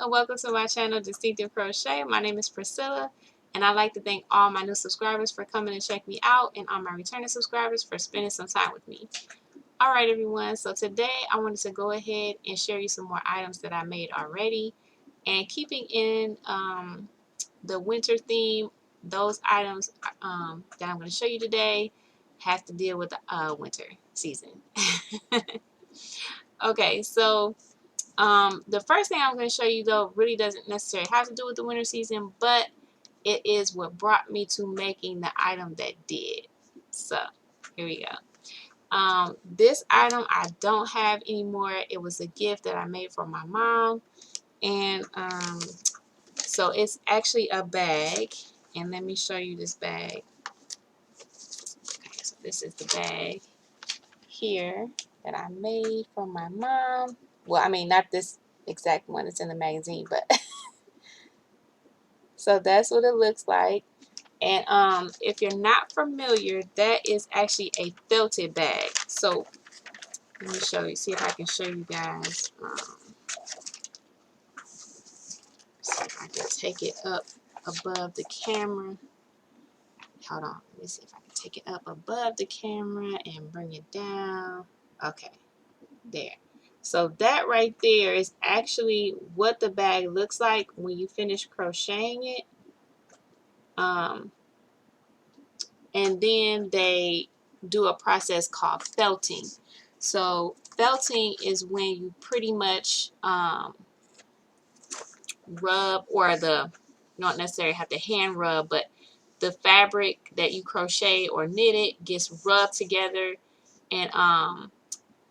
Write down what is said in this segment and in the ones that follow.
and welcome to my channel, Distinctive Crochet. My name is Priscilla, and I'd like to thank all my new subscribers for coming and checking me out, and all my returning subscribers for spending some time with me. Alright everyone, so today I wanted to go ahead and share you some more items that I made already. And keeping in the winter theme, those items that I'm going to show you today have to deal with the winter season. Okay, so the first thing I'm going to show you though really doesn't necessarily have to do with the winter season, but it is what brought me to making the item that did. So here we go. This item I don't have anymore. It was a gift that I made for my mom, and so it's actually a bag, and let me show you this bag. Okay, so this is the bag here that I made for my mom. Well, I mean, not this exact one, it's in the magazine, but so that's what it looks like. And if you're not familiar, that is actually a felted bag. So let me show you, see if I can show you guys. See if I can take it up above the camera. Hold on, let me see if I can take it up above the camera and bring it down. Okay, there. So that right there is actually what the bag looks like when you finish crocheting it. And then they do a process called felting. So felting is when you pretty much rub, or you don't necessarily have to hand rub, but the fabric that you crochet or knitted gets rubbed together, and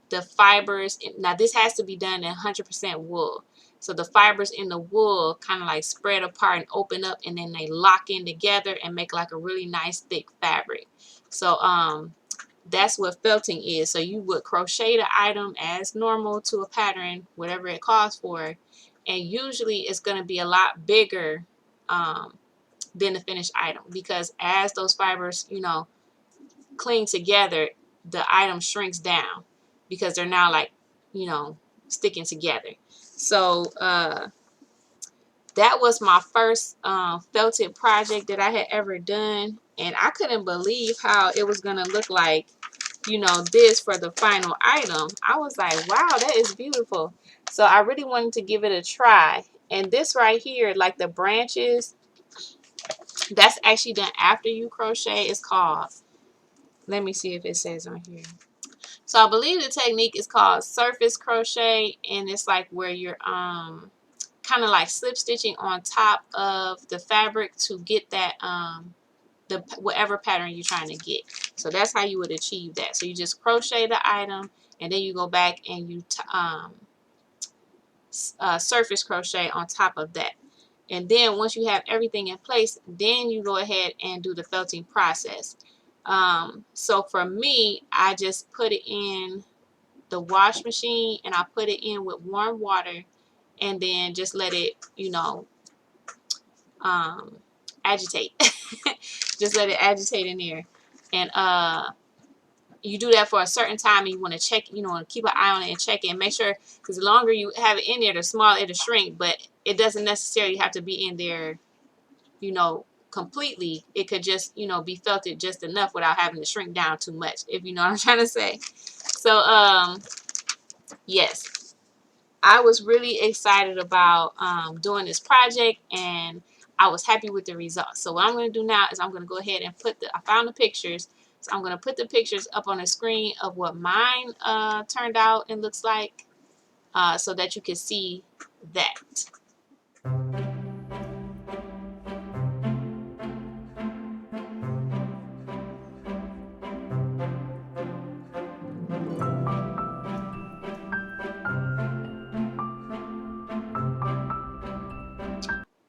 the fibers, now this has to be done in 100% wool. So the fibers in the wool kind of like spread apart and open up, and then they lock in together and make like a really nice thick fabric. So that's what felting is. So you would crochet the item as normal to a pattern, whatever it calls for, and usually it's going to be a lot bigger than the finished item, because as those fibers, you know, cling together, the item shrinks down because they're now like, you know, sticking together. So that was my first felted project that I had ever done, and I couldn't believe how it was gonna look like, you know, this for the final item. I was like, wow, that is beautiful. So I really wanted to give it a try. And this right here, like the branches, that's actually done after you crochet. It's called, let me see if it says on here. So I believe the technique is called surface crochet, and it's like where you're kind of like slip stitching on top of the fabric to get that the whatever pattern you're trying to get. So that's how you would achieve that. So you just crochet the item, and then you go back and you surface crochet on top of that. And then once you have everything in place, then you go ahead and do the felting process. So for me, I just put it in the wash machine, and I put it in with warm water, and then just let it, you know, agitate. Just let it agitate in there. And you do that for a certain time, and you want to check, you know, keep an eye on it and check it and make sure, because the longer you have it in there, the smaller it'll shrink. But it doesn't necessarily have to be in there, you know, completely. It could just, you know, be felted just enough without having to shrink down too much, if you know what I'm trying to say. So yes, I was really excited about doing this project, and I was happy with the results. So what I'm going to do now is I'm going to go ahead and I found the pictures. So I'm going to put the pictures up on the screen of what mine turned out and looks like, so that you can see that.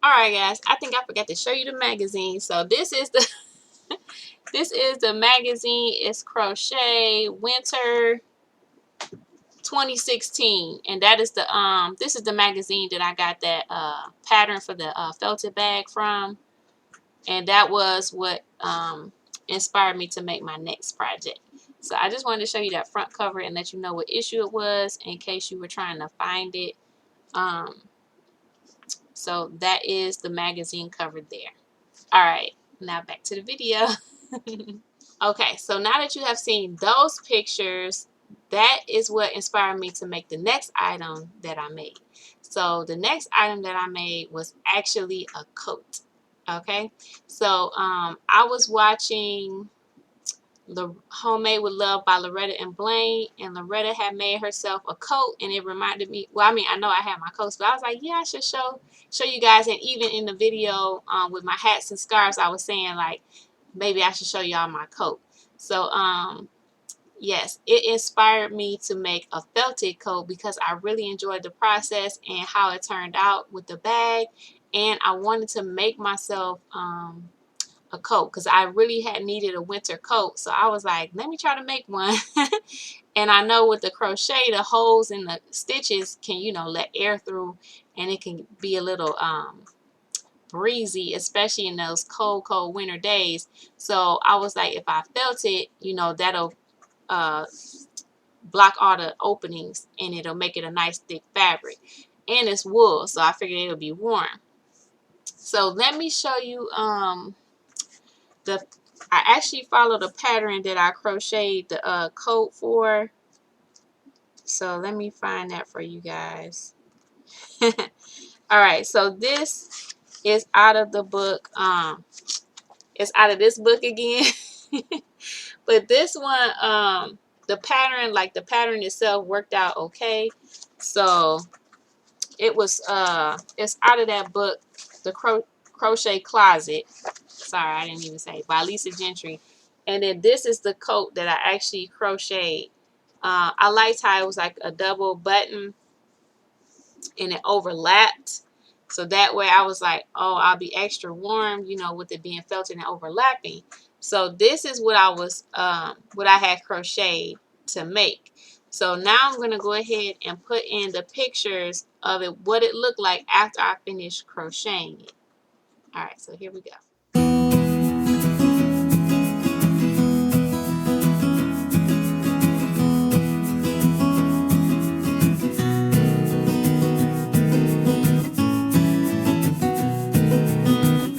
Alright guys, I think I forgot to show you the magazine. So this is the this is the magazine. It's Crochet Winter 2016, and that is the this is the magazine that I got that pattern for the felted bag from, and that was what inspired me to make my next project. So I just wanted to show you that front cover and let you know what issue it was in case you were trying to find it. So that is the magazine cover there. All right, now back to the video. Okay, so now that you have seen those pictures, that is what inspired me to make the next item that I made. So the next item that I made was actually a coat. Okay, so I was watching Homemade with Love by Loretta and Blaine, and Loretta had made herself a coat, and it reminded me, well, I mean, I know I have my coats, but I was like, yeah, I should show you guys. And even in the video with my hats and scarves, I was saying like, maybe I should show y'all my coat. So yes, it inspired me to make a felted coat because I really enjoyed the process and how it turned out with the bag, and I wanted to make myself a coat because I really had needed a winter coat. So I was like, let me try to make one. And I know with the crochet, the holes in the stitches can, you know, let air through, and it can be a little breezy, especially in those cold winter days. So I was like, if I felt it, you know, that'll block all the openings, and it'll make it a nice thick fabric. And it's wool, so I figured it'll be warm. So let me show you I actually followed a pattern that I crocheted the coat for. So let me find that for you guys. All right, so this is out of the book. It's out of this book again. But this one, the pattern, like the pattern itself worked out okay. So it was it's out of that book, the Crochet Closet. Sorry, I didn't even say, by Lisa Gentry. And then this is the coat that I actually crocheted. I liked how it was like a double button and it overlapped. So that way I was like, oh, I'll be extra warm, you know, with it being felted and overlapping. So this is what I was, what I had crocheted to make. So now I'm going to go ahead and put in the pictures of it, what it looked like after I finished crocheting it. All right, so here we go.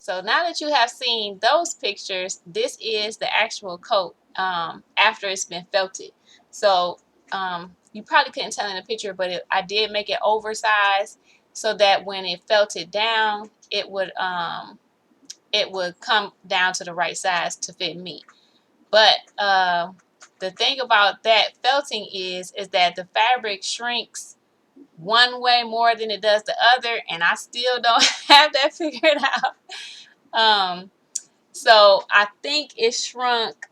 So now that you have seen those pictures, this is the actual coat after it's been felted. So you probably couldn't tell in the picture, but I did make it oversized so that when it felted down, it would come down to the right size to fit me. But the thing about that felting is that the fabric shrinks one way more than it does the other, and I still don't have that figured out. So I think it shrunk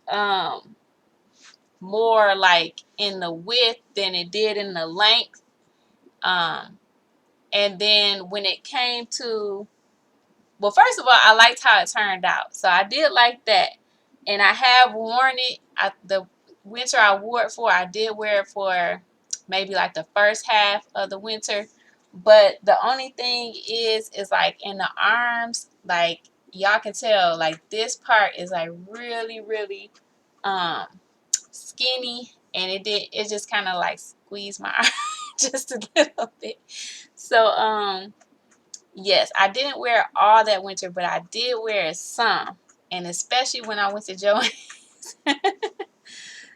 more like in the width than it did in the length. And then when it came to, well, first of all, I liked how it turned out. So I did like that. And I have worn it. The winter I wore it for, I did wear it for maybe like the first half of the winter. But the only thing is like in the arms, like y'all can tell, like this part is like really, really skinny, and it just kind of like squeezed my arm just a little bit. So yes, I didn't wear it all that winter, but I did wear it some, and especially when I went to Joann's.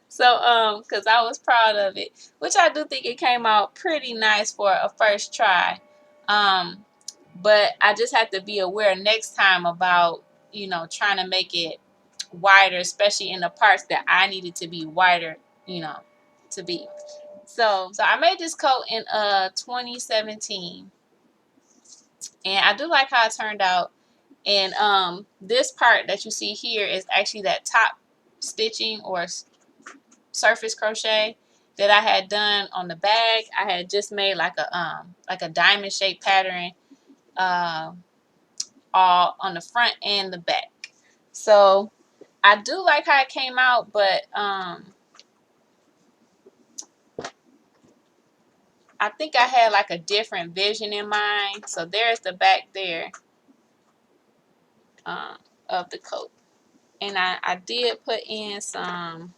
So because I was proud of it, which I do think it came out pretty nice for a first try. But I just have to be aware next time about, you know, trying to make it wider, especially in the parts that I needed to be wider, you know, to be. So I made this coat in 2017, and I do like how it turned out. And this part that you see here is actually that top stitching or surface crochet that I had done on the bag. I had just made like a diamond shaped pattern all on the front and the back. So I do like how it came out, but I think I had like a different vision in mind. So there's the back there of the coat. And I did put in some,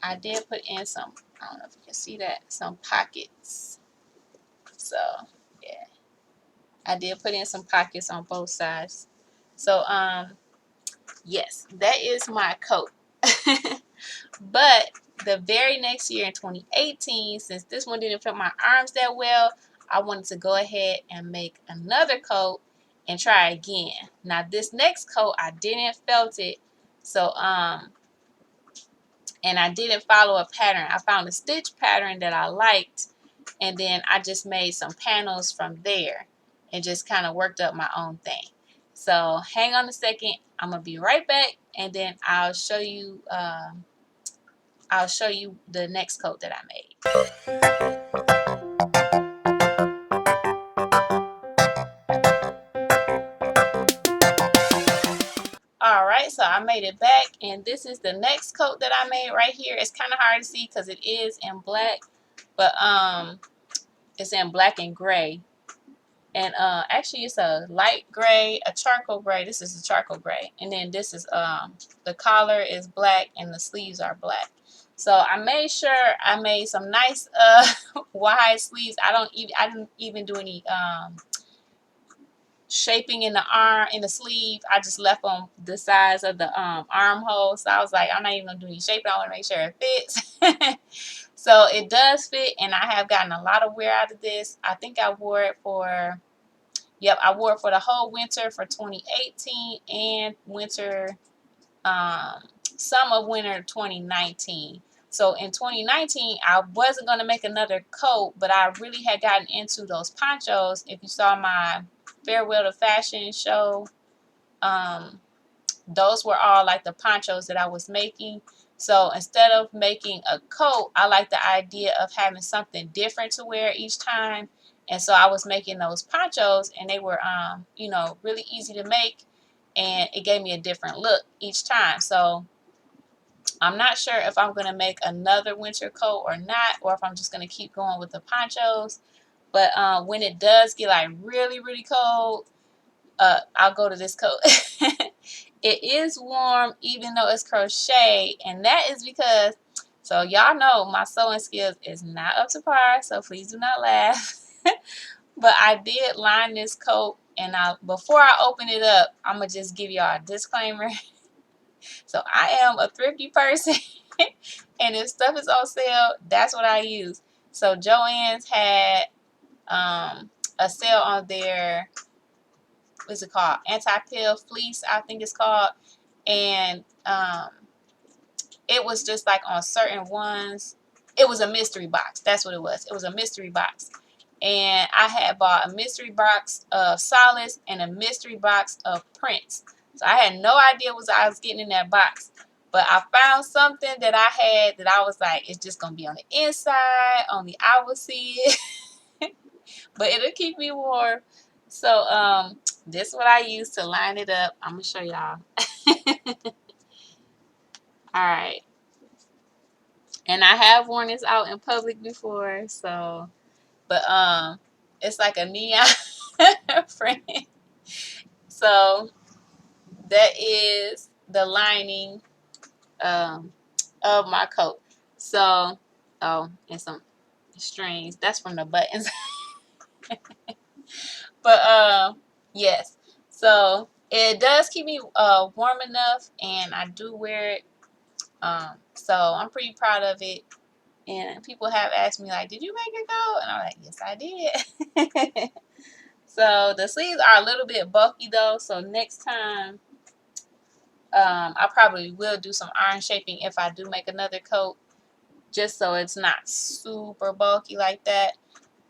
I don't know if you can see that, some pockets. So yeah. I did put in some pockets on both sides. So yes, that is my coat. But the very next year in 2018, since this one didn't fit my arms that well, I wanted to go ahead and make another coat and try again. Now this next coat I didn't felt it, so and I didn't follow a pattern. I found a stitch pattern that I liked, and then I just made some panels from there and just kind of worked up my own thing. So hang on a second, I'm gonna be right back, and then I'll show you the next coat that I made. Alright, so I made it back, and this is the next coat that I made right here. It's kind of hard to see because it is in black, but it's in black and gray. And actually it's a light gray, a charcoal gray. This is a charcoal gray. And then this is the collar is black and the sleeves are black. So I made sure I made some nice wide sleeves. I didn't even do any shaping in the arm, in the sleeve. I just left on the size of the armhole. So I was like, I'm not even gonna do any shaping. I want to make sure it fits. So it does fit, and I have gotten a lot of wear out of this. I think I wore it for, yep, I wore it for the whole winter for 2018 and winter, some of winter 2019. So in 2019, I wasn't going to make another coat, but I really had gotten into those ponchos. If you saw my Farewell to Fashion show, those were all like the ponchos that I was making. So instead of making a coat, I like the idea of having something different to wear each time. And so I was making those ponchos, and they were, you know, really easy to make, and it gave me a different look each time. So I'm not sure if I'm going to make another winter coat or not, or if I'm just going to keep going with the ponchos. But when it does get like really, really cold, I'll go to this coat. It is warm even though it's crochet, and that is because, so y'all know my sewing skills is not up to par, so please do not laugh. But I did line this coat, and before I open it up, I'm going to just give y'all a disclaimer. So I am a thrifty person, and if stuff is on sale, that's what I use. So Joann's had a sale on their, what's it called, anti-pill fleece, I think it's called, and it was just like on certain ones. It was a mystery box. That's what it was. It was a mystery box, and I had bought a mystery box of solids and a mystery box of prints. So I had no idea what I was getting in that box, but I found something that I had that I was like, it's just gonna be on the inside. Only I will see it, but it'll keep me warm. So this is what I use to line it up. I'm gonna show y'all. All right, and I have worn this out in public before, so, but it's like a neon print. So that is the lining of my coat. So, oh, and some strings. That's from the buttons. But yes. So it does keep me warm enough, and I do wear it. So I'm pretty proud of it. And people have asked me like, "Did you make it go?" And I'm like, "Yes, I did." So the sleeves are a little bit bulky though. So next time, I probably will do some iron shaping if I do make another coat, just so it's not super bulky like that.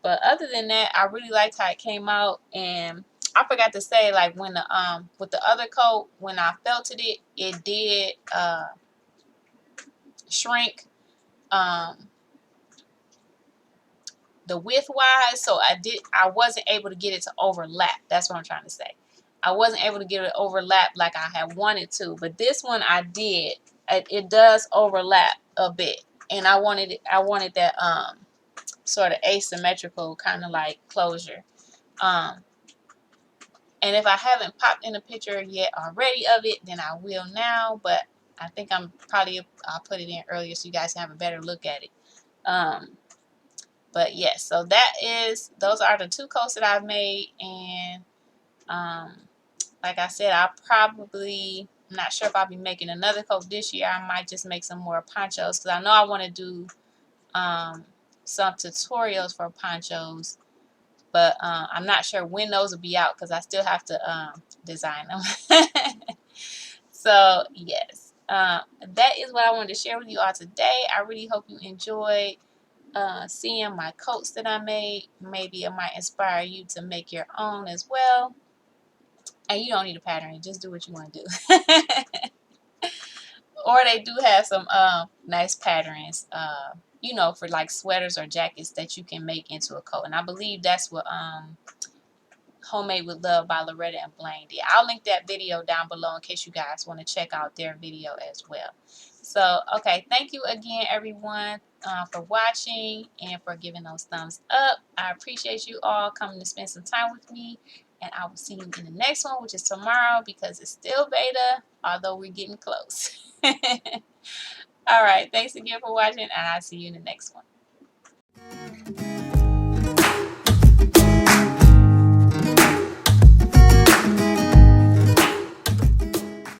But other than that, I really liked how it came out. And I forgot to say, like, when the with the other coat, when I felted it, it did shrink the width wise, so I wasn't able to get it to overlap. That's what I'm trying to say. I wasn't able to get it overlap like I had wanted to, but this one I did. It does overlap a bit, and I wanted that sort of asymmetrical kind of like closure. And if I haven't popped in a picture yet already of it, then I will now, but I think I'll put it in earlier so you guys can have a better look at it. But yes, so those are the 2 coats that I've made. And like I said, I'm not sure if I'll be making another coat this year. I might just make some more ponchos because I know I want to do some tutorials for ponchos, but I'm not sure when those will be out because I still have to design them. So yes, that is what I wanted to share with you all today. I really hope you enjoyed seeing my coats that I made. Maybe it might inspire you to make your own as well. And you don't need a pattern, just do what you want to do. Or they do have some nice patterns, you know, for like sweaters or jackets that you can make into a coat. And I believe that's what Homemade with Love by Loretta and Blaine did. I'll link that video down below in case you guys want to check out their video as well. So, okay, thank you again, everyone, for watching and for giving those thumbs up. I appreciate you all coming to spend some time with me. And I will see you in the next one, which is tomorrow because it's still beta, although we're getting close. All right, thanks again for watching, and I'll see you in the next one.